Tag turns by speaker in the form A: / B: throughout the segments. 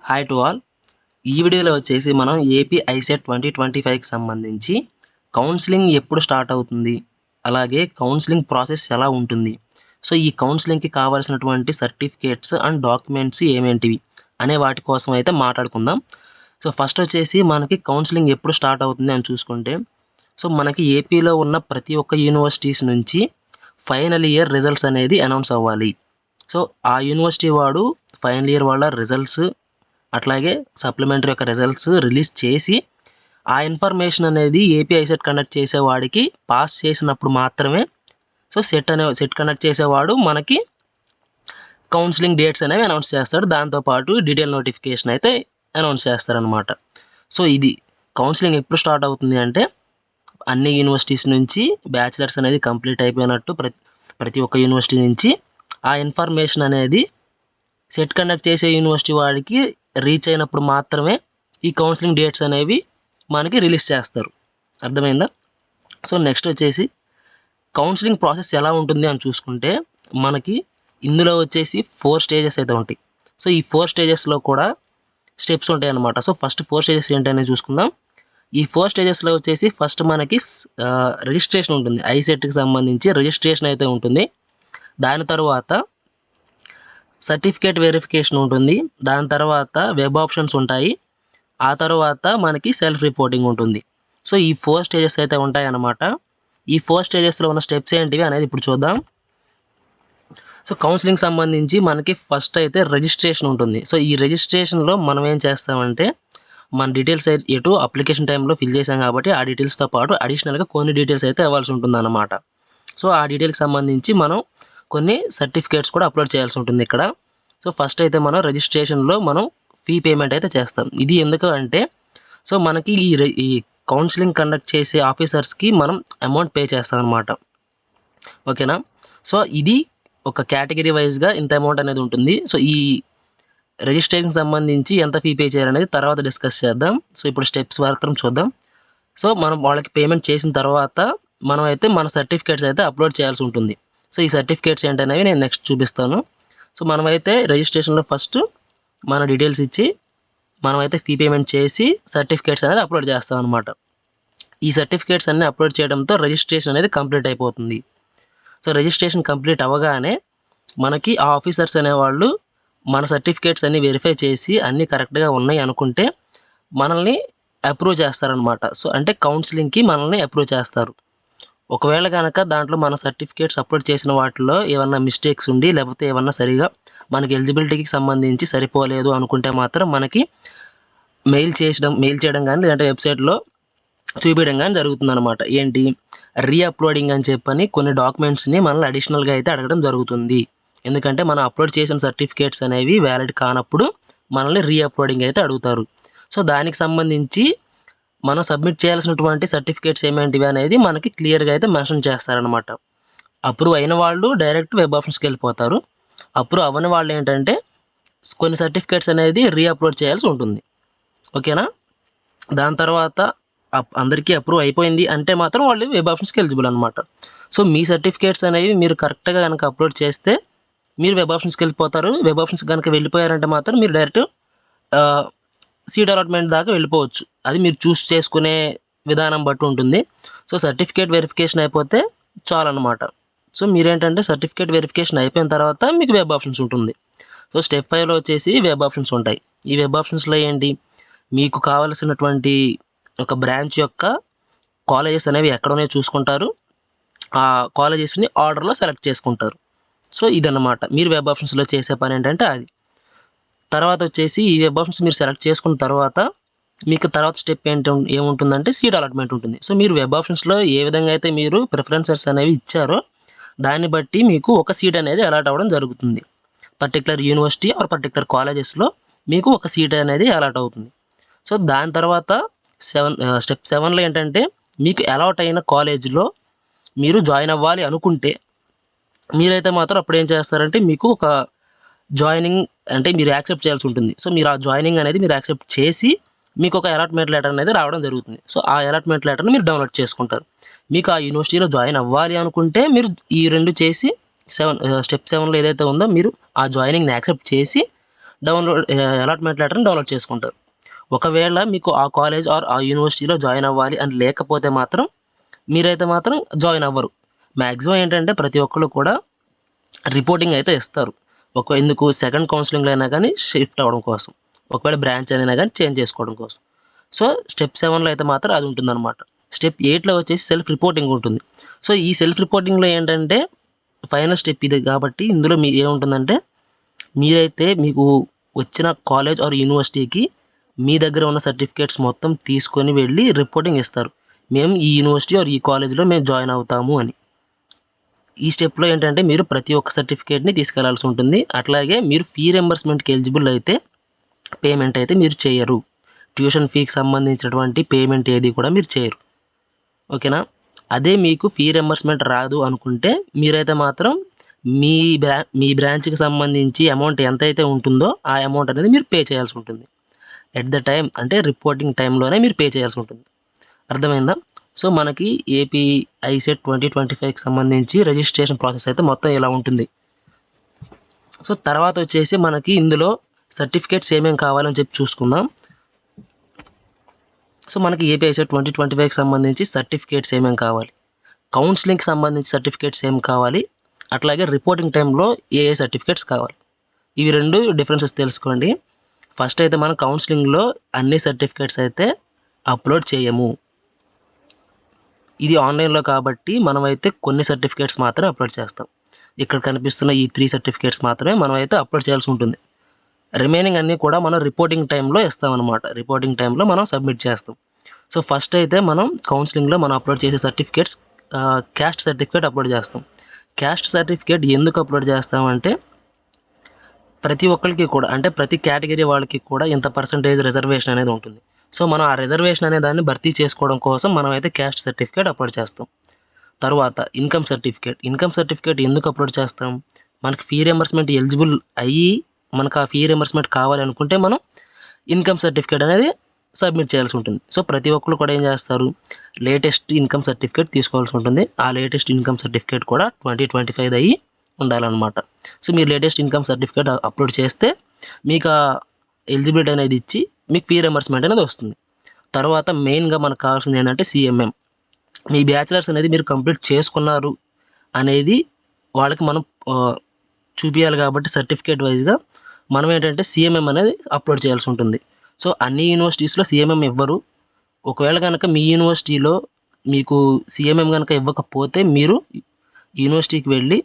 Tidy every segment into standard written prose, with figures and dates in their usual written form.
A: Hi to all. ఈ వీడియోలో వచ్చేసి మనం ఏపీ ఐసెట్ 2025కి సంబంధించి కౌన్సిలింగ్ ఎప్పుడు స్టార్ట్ అవుతుంది, అలాగే కౌన్సిలింగ్ ప్రాసెస్ ఎలా ఉంటుంది, సో ఈ కౌన్సిలింగ్కి కావాల్సినటువంటి సర్టిఫికేట్స్ అండ్ డాక్యుమెంట్స్ ఏమేంటివి అనే వాటి కోసం అయితే మాట్లాడుకుందాం. సో ఫస్ట్ వచ్చేసి మనకి కౌన్సిలింగ్ ఎప్పుడు స్టార్ట్ అవుతుంది అని చూసుకుంటే, సో మనకి ఏపీలో ఉన్న ప్రతి ఒక్క యూనివర్సిటీస్ నుంచి ఫైనల్ ఇయర్ రిజల్ట్స్ అనేది అనౌన్స్ అవ్వాలి. సో ఆ యూనివర్సిటీ వాడు ఫైనల్ ఇయర్ వాళ్ళ రిజల్ట్స్ అట్లాగే సప్లిమెంటరీ యొక్క రిజల్ట్స్ రిలీజ్ చేసి ఆ ఇన్ఫర్మేషన్ అనేది ఏపీ ఐసెట్ కండక్ట్ చేసేవాడికి పాస్ చేసినప్పుడు మాత్రమే సో సెట్ కండక్ట్ చేసేవాడు మనకి కౌన్సిలింగ్ డేట్స్ అనేవి అనౌన్స్ చేస్తాడు. దాంతోపాటు డీటెయిల్ నోటిఫికేషన్ అయితే అనౌన్స్ చేస్తారనమాట. సో ఇది కౌన్సిలింగ్ ఎప్పుడు స్టార్ట్ అవుతుంది అంటే, అన్ని యూనివర్సిటీస్ నుంచి బ్యాచిలర్స్ అనేది కంప్లీట్ అయిపోయినట్టు ప్రతి ఒక్క యూనివర్సిటీ నుంచి ఆ ఇన్ఫర్మేషన్ అనేది సెట్ కండక్ట్ చేసే యూనివర్సిటీ వాడికి రీచ్ అయినప్పుడు మాత్రమే ఈ కౌన్సిలింగ్ డేట్స్ అనేవి మనకి రిలీజ్ చేస్తారు. అర్థమైందా? సో నెక్స్ట్ వచ్చేసి కౌన్సిలింగ్ ప్రాసెస్ ఎలా ఉంటుంది అని చూసుకుంటే, మనకి ఇందులో వచ్చేసి 4 స్టేజెస్ అయితే ఉంటాయి. సో ఈ 4 స్టేజెస్లో కూడా స్టెప్స్ ఉంటాయి అన్నమాట. సో ఫస్ట్ 4 స్టేజెస్ ఏంటనేది చూసుకుందాం. ఈ 4 స్టేజెస్లో వచ్చేసి ఫస్ట్ మనకి రిజిస్ట్రేషన్ ఉంటుంది. ఐసెట్కి సంబంధించి రిజిస్ట్రేషన్ అయితే ఉంటుంది. దాని తర్వాత సర్టిఫికేట్ వెరిఫికేషన్ ఉంటుంది. దాని తర్వాత వెబ్ ఆప్షన్స్ ఉంటాయి. ఆ తర్వాత మనకి సెల్ఫ్ రిపోర్టింగ్ ఉంటుంది. సో ఈ 4 స్టేజెస్ అయితే ఉంటాయి అన్నమాట. ఈ 4 స్టేజెస్లో ఉన్న స్టెప్స్ ఏంటివి అనేది ఇప్పుడు చూద్దాం. సో కౌన్సిలింగ్ సంబంధించి మనకి ఫస్ట్ అయితే రిజిస్ట్రేషన్ ఉంటుంది. సో ఈ రిజిస్ట్రేషన్లో మనం ఏం చేస్తామంటే, మన డీటెయిల్స్ ఎటు అప్లికేషన్ టైంలో ఫిల్ చేసాం కాబట్టి ఆ డీటెయిల్స్తో పాటు అడిషనల్గా కొన్ని డీటెయిల్స్ అయితే ఇవ్వాల్సి ఉంటుంది అన్నమాట. సో ఆ డీటెయిల్కి సంబంధించి మనం కొన్ని సర్టిఫికేట్స్ కూడా అప్లోడ్ చేయాల్సి ఉంటుంది ఇక్కడ. సో ఫస్ట్ అయితే మనం రిజిస్ట్రేషన్లో మనం ఫీ పేమెంట్ అయితే చేస్తాం. ఇది ఎందుకు అంటే, సో మనకి ఈ కౌన్సిలింగ్ కండక్ట్ చేసే ఆఫీసర్స్కి మనం అమౌంట్ పే చేస్తాం అనమాట. ఓకేనా? సో ఇది ఒక కేటగిరీ వైజ్గా ఇంత అమౌంట్ అనేది ఉంటుంది. సో ఈ రిజిస్ట్రేషన్కి సంబంధించి ఎంత ఫీ పే చేయాలనేది తర్వాత డిస్కస్ చేద్దాం. సో ఇప్పుడు స్టెప్స్ మాత్రం చూద్దాం. సో మనం వాళ్ళకి పేమెంట్ చేసిన తర్వాత మనం అయితే మన సర్టిఫికేట్స్ అయితే అప్లోడ్ చేయాల్సి ఉంటుంది. సో ఈ సర్టిఫికేట్స్ ఏంటనేవి నేను నెక్స్ట్ చూపిస్తాను. సో మనమైతే రిజిస్ట్రేషన్లో ఫస్ట్ మన డీటెయిల్స్ ఇచ్చి మనమైతే ఫీ పేమెంట్ చేసి సర్టిఫికేట్స్ అనేది అప్లోడ్ చేస్తాం అనమాట. ఈ సర్టిఫికేట్స్ అన్నీ అప్లోడ్ చేయడంతో రిజిస్ట్రేషన్ అనేది కంప్లీట్ అయిపోతుంది. సో రిజిస్ట్రేషన్ కంప్లీట్ అవ్వగానే మనకి ఆ ఆఫీసర్స్ అనేవాళ్ళు మన సర్టిఫికేట్స్ అన్నీ వెరిఫై చేసి అన్నీ కరెక్ట్గా ఉన్నాయి అనుకుంటే మనల్ని అప్రూవ్ చేస్తారనమాట. సో అంటే కౌన్సిలింగ్కి మనల్ని అప్రూవ్ చేస్తారు. ఒకవేళ కనుక దాంట్లో మన సర్టిఫికేట్స్ అప్లోడ్ చేసిన వాటిలో ఏమన్నా మిస్టేక్స్ ఉండి, లేకపోతే ఏమన్నా సరిగా మనకి ఎలిజిబిలిటీకి సంబంధించి సరిపోలేదు అనుకుంటే మాత్రం మనకి మెయిల్ చేయడం కానీ, లేదంటే వెబ్సైట్లో చూపించడం కానీ జరుగుతుందన్నమాట. ఏంటి, రీఅప్లోడింగ్ అని చెప్పని కొన్ని డాక్యుమెంట్స్ని మనల్ని అడిషనల్గా అయితే అడగడం జరుగుతుంది. ఎందుకంటే మనం అప్లోడ్ చేసిన సర్టిఫికేట్స్ అనేవి వ్యాలిడ్ కానప్పుడు మనల్ని రీఅప్లోడింగ్ అయితే అడుగుతారు. సో దానికి సంబంధించి మనం సబ్మిట్ చేయాల్సినటువంటి సర్టిఫికేట్స్ ఏమేంటివి అనేది మనకి క్లియర్గా అయితే మెన్షన్ చేస్తారనమాట. అప్రూవ్ అయిన వాళ్ళు డైరెక్ట్ వెబ్ ఆప్షన్స్కి వెళ్ళిపోతారు. అప్రూవ్ అవ్వని వాళ్ళు ఏంటంటే కొన్ని సర్టిఫికేట్స్ అనేది రీఅప్లోడ్ చేయాల్సి ఉంటుంది. ఓకేనా? దాని తర్వాత అందరికీ అప్రూవ్ అయిపోయింది అంటే మాత్రం వాళ్ళు వెబ్ ఆప్షన్స్కి ఎలిజిబుల్ అనమాట. సో మీ సర్టిఫికేట్స్ అనేవి మీరు కరెక్ట్గా కనుక అప్లోడ్ చేస్తే మీరు వెబ్ ఆప్షన్స్కి వెళ్ళిపోతారు. వెబ్ ఆప్షన్స్ కనుక వెళ్ళిపోయారంటే మాత్రం మీరు డైరెక్ట్ సీట్ అలాట్మెంట్ దాకా వెళ్ళిపోవచ్చు. అది మీరు చూస్ చేసుకునే విధానం బట్టి ఉంటుంది. సో సర్టిఫికేట్ వెరిఫికేషన్ అయిపోతే చాలన్నమాట. సో మీరేంటంటే సర్టిఫికేట్ వెరిఫికేషన్ అయిపోయిన తర్వాత మీకు వెబ్ ఆప్షన్స్ ఉంటుంది. సో స్టెప్ 5లో వచ్చేసి వెబ్ ఆప్షన్స్ ఉంటాయి. ఈ వెబ్ ఆప్షన్స్లో ఏంటి, మీకు కావలసినటువంటి ఒక బ్రాంచ్ యొక్క కాలేజెస్ అనేవి ఎక్కడనే చూసుకుంటారు. ఆ కాలేజెస్ని ఆర్డర్లో సెలెక్ట్ చేసుకుంటారు. సో ఇదన్నమాట మీరు వెబ్ ఆప్షన్స్లో చేసే పని ఏంటంటే అది. తర్వాత వచ్చేసి ఈ వెబ్ ఆప్షన్స్ మీరు సెలెక్ట్ చేసుకున్న తర్వాత మీకు తర్వాత స్టెప్ ఏముంటుందంటే సీట్ అలాట్మెంట్ ఉంటుంది. సో మీరు వెబ్ ఆప్షన్స్లో ఏ విధంగా అయితే మీరు ప్రిఫరెన్సెస్ అనేవి ఇచ్చారో దాన్ని బట్టి మీకు ఒక సీట్ అనేది అలాట్ అవ్వడం జరుగుతుంది. పర్టికులర్ యూనివర్సిటీ ఆర్ పర్టికులర్ కాలేజెస్లో మీకు ఒక సీట్ అనేది అలాట్ అవుతుంది. సో దాని తర్వాత స్టెప్ 7లో ఏంటంటే, మీకు అలాట్ అయిన కాలేజ్లో మీరు జాయిన్ అవ్వాలి అనుకుంటే మీరైతే మాత్రం అప్పుడు ఏం చేస్తారంటే, మీకు ఒక జాయినింగ్ అంటే మీరు యాక్సెప్ట్ చేయాల్సి ఉంటుంది. సో మీరు ఆ జాయినింగ్ అనేది మీరు యాక్సెప్ట్ చేసి మీకు ఒక అలాట్మెంట్ లెటర్ అనేది రావడం జరుగుతుంది. సో ఆ అలాట్మెంట్ లెటర్ని మీరు డౌన్లోడ్ చేసుకుంటారు. మీకు ఆ యూనివర్సిటీలో జాయిన్ అవ్వాలి అనుకుంటే మీరు ఈ రెండు చేసి స్టెప్ 7లో ఏదైతే ఉందో మీరు ఆ జాయినింగ్ని యాక్సెప్ట్ చేసి అలాట్మెంట్ లెటర్ని డౌన్లోడ్ చేసుకుంటారు. ఒకవేళ మీకు ఆ కాలేజ్ ఆర్ ఆ యూనివర్సిటీలో జాయిన్ అవ్వాలి అని లేకపోతే మాత్రం మీరైతే మాత్రం జాయిన్ అవ్వరు. మ్యాక్సిమం ఏంటంటే ప్రతి ఒక్కళ్ళు కూడా రిపోర్టింగ్ అయితే ఇస్తారు. ఎందుకు సెకండ్ కౌన్సిలింగ్లో అయినా కానీ షిఫ్ట్ అవ్వడం కోసం, ఒకవేళ బ్రాంచ్ అయినా కానీ చేంజ్ చేసుకోవడం కోసం. సో స్టెప్ 7లో అయితే మాత్రం అది ఉంటుందన్నమాట. స్టెప్ 8లో వచ్చేసి సెల్ఫ్ రిపోర్టింగ్ ఉంటుంది. సో ఈ సెల్ఫ్ రిపోర్టింగ్లో ఏంటంటే ఫైనల్ స్టెప్ ఇది కాబట్టి ఇందులో ఏముంటుందంటే మీరైతే మీకు వచ్చిన కాలేజ్ ఆర్ యూనివర్సిటీకి మీ దగ్గర ఉన్న సర్టిఫికేట్స్ మొత్తం తీసుకొని వెళ్ళి రిపోర్టింగ్ ఇస్తారు. మేము ఈ యూనివర్సిటీ ఆర్ ఈ కాలేజ్లో మేము జాయిన్ అవుతాము అని. ఈ స్టెప్లో ఏంటంటే మీరు ప్రతి ఒక్క సర్టిఫికేట్ని తీసుకెళ్లాల్సి ఉంటుంది. అట్లాగే మీరు ఫీ రింబర్స్మెంట్కి ఎలిజిబుల్ అయితే పేమెంట్ అయితే మీరు చేయరు. ట్యూషన్ ఫీకి సంబంధించినటువంటి పేమెంట్ ఏది కూడా మీరు చేయరు. ఓకేనా? అదే మీకు ఫీ రింబర్స్మెంట్ రాదు అనుకుంటే మీరైతే మాత్రం మీ బ్రాంచ్కి సంబంధించి అమౌంట్ ఎంతైతే ఉంటుందో ఆ అమౌంట్ అనేది మీరు పే చేయాల్సి ఉంటుంది. ఎట్ ద టైం అంటే రిపోర్టింగ్ టైంలోనే మీరు పే చేయాల్సి ఉంటుంది. అర్థమైందా? సో మనకి ఏపీ ఐసెట్ 2025కి సంబంధించి రిజిస్ట్రేషన్ ప్రాసెస్ అయితే మొత్తం ఇలా ఉంటుంది. సో తర్వాత వచ్చేసి మనకి ఇందులో సర్టిఫికేట్స్ ఏమేమి కావాలని చెప్పి చూసుకుందాం. సో మనకి ఏపీ ఐసెట్ 2025కి సంబంధించి సర్టిఫికేట్స్ ఏమేమి కావాలి, కౌన్సిలింగ్కి సంబంధించి సర్టిఫికేట్స్ ఏం కావాలి, అట్లాగే రిపోర్టింగ్ టైంలో ఏ సర్టిఫికేట్స్ కావాలి. ఇవి రెండు డిఫరెన్సెస్ తెలుసుకోండి. ఫస్ట్ అయితే మనం కౌన్సిలింగ్లో అన్ని సర్టిఫికేట్స్ అయితే అప్లోడ్ చేయము. ఇది ఆన్లైన్లో కాబట్టి మనమైతే కొన్ని సర్టిఫికేట్స్ మాత్రమే అప్లోడ్ చేస్తాం. ఇక్కడ కనిపిస్తున్న ఈ 3 సర్టిఫికేట్స్ మాత్రమే మనం అయితే అప్లోడ్ చేయాల్సి ఉంటుంది. రిమైనింగ్ అన్నీ కూడా మనం రిపోర్టింగ్ టైంలో ఇస్తామన్నమాట. రిపోర్టింగ్ టైంలో మనం సబ్మిట్ చేస్తాం. సో ఫస్ట్ అయితే మనం కౌన్సిలింగ్లో మనం అప్లోడ్ చేసే సర్టిఫికేట్స్ క్యాస్ట్ సర్టిఫికేట్ అప్లోడ్ చేస్తాం. క్యాస్ట్ సర్టిఫికేట్ ఎందుకు అప్లోడ్ చేస్తామంటే ప్రతి ఒక్కరికి కూడా అంటే ప్రతి కేటగిరీ వాళ్ళకి కూడా ఇంత పర్సంటేజ్ రిజర్వేషన్ అనేది ఉంటుంది. సో మనం ఆ రిజర్వేషన్ అనే దాన్ని భర్తీ చేసుకోవడం కోసం మనం అయితే క్యాస్ట్ సర్టిఫికేట్ అప్లోడ్ చేస్తాం. తర్వాత ఇన్కమ్ సర్టిఫికేట్ ఎందుకు అప్లోడ్ చేస్తాం? మనకి ఫీ రింబర్స్మెంట్ ఎలిజిబుల్ అయ్యి మనకు ఆ ఫీ రింబర్స్మెంట్ కావాలి అనుకుంటే మనం ఇన్కమ్ సర్టిఫికేట్ అనేది సబ్మిట్ చేయాల్సి ఉంటుంది. సో ప్రతి ఒక్కరు కూడా ఏం చేస్తారు, లేటెస్ట్ ఇన్కమ్ సర్టిఫికేట్ తీసుకోవాల్సి ఉంటుంది. ఆ లేటెస్ట్ ఇన్కమ్ సర్టిఫికేట్ కూడా 2025 అయ్యి ఉండాలన్నమాట. సో మీరు లేటెస్ట్ ఇన్కమ్ సర్టిఫికేట్ అప్లోడ్ చేస్తే మీకు ఎలిజిబిలిటీ అనేది ఇచ్చి మీకు ఫీ రింబర్స్మెంట్ అనేది వస్తుంది. తర్వాత మెయిన్గా మనకు కావాల్సింది ఏంటంటే సిఎంఎం. మీ బ్యాచిలర్స్ అనేది మీరు కంప్లీట్ చేసుకున్నారు అనేది వాళ్ళకి మనం చూపించాలి కాబట్టి సర్టిఫికేట్ వైజ్గా మనం ఏంటంటే సిఎంఎం అనేది అప్లోడ్ చేయాల్సి ఉంటుంది. సో అన్ని యూనివర్సిటీస్లో సిఎంఎం ఇవ్వరు. ఒకవేళ కనుక మీ యూనివర్సిటీలో మీకు సిఎంఎం కనుక ఇవ్వకపోతే మీరు యూనివర్సిటీకి వెళ్ళి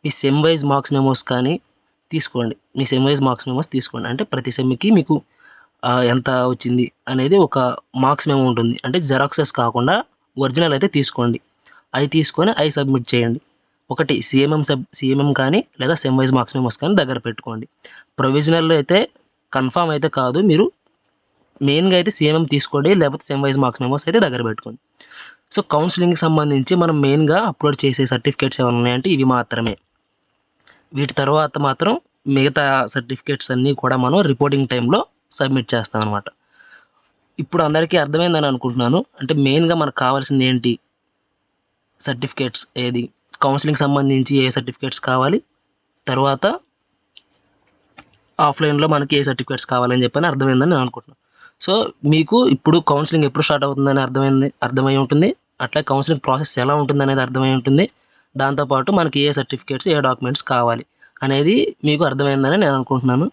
A: మీ సెమ్ వైజ్ మార్క్స్ మెమోస్ కానీ తీసుకోండి. మీ సెమ్ వైజ్ మార్క్స్ మెమోస్ తీసుకోండి. అంటే ప్రతి సెమ్కి మీకు ఎంత వచ్చింది అనేది ఒక మార్క్స్ మెమో ఉంటుంది. అంటే జెరాక్సెస్ కాకుండా ఒరిజినల్ అయితే తీసుకోండి. అవి తీసుకొని అవి సబ్మిట్ చేయండి. ఒకటి సిఎంఎం కానీ లేదా సెమ్ వైజ్ మార్క్స్ మెమోస్ కానీ దగ్గర పెట్టుకోండి. ప్రొవిజనల్లో అయితే కన్ఫామ్ అయితే కాదు, మీరు మెయిన్గా అయితే సిఎంఎం తీసుకోండి, లేకపోతే సెమ్ వైజ్ మార్క్స్ మెమోస్ అయితే దగ్గర పెట్టుకోండి. సో కౌన్సిలింగ్కి సంబంధించి మనం మెయిన్గా అప్లోడ్ చేసే సర్టిఫికేట్స్ ఏమైనా ఉన్నాయంటే ఇవి మాత్రమే. వీటి తర్వాత మాత్రం మిగతా సర్టిఫికేట్స్ అన్నీ కూడా మనం రిపోర్టింగ్ టైంలో సబ్మిట్ చేస్తాం అనమాట. ఇప్పుడు అందరికీ అర్థమైందని అనుకుంటున్నాను. అంటే మెయిన్గా మనకు కావాల్సింది ఏంటి, సర్టిఫికేట్స్ ఏది, కౌన్సిలింగ్ సంబంధించి ఏ సర్టిఫికేట్స్ కావాలి, తర్వాత ఆఫ్లైన్లో మనకి ఏ సర్టిఫికేట్స్ కావాలని చెప్పని అర్థమైందని నేను అనుకుంటున్నాను. సో మీకు ఇప్పుడు కౌన్సిలింగ్ ఎప్పుడు స్టార్ట్ అవుతుందని అర్థమై ఉంటుంది. అట్లా కౌన్సిలింగ్ ప్రాసెస్ ఎలా ఉంటుంది అనేది అర్థమై ఉంటుంది. దాంతోపాటు మనకి ఏ సర్టిఫికేట్స్ ఏ డాక్యుమెంట్స్ కావాలి అనేది మీకు అర్థమైందని నేను అనుకుంటున్నాను.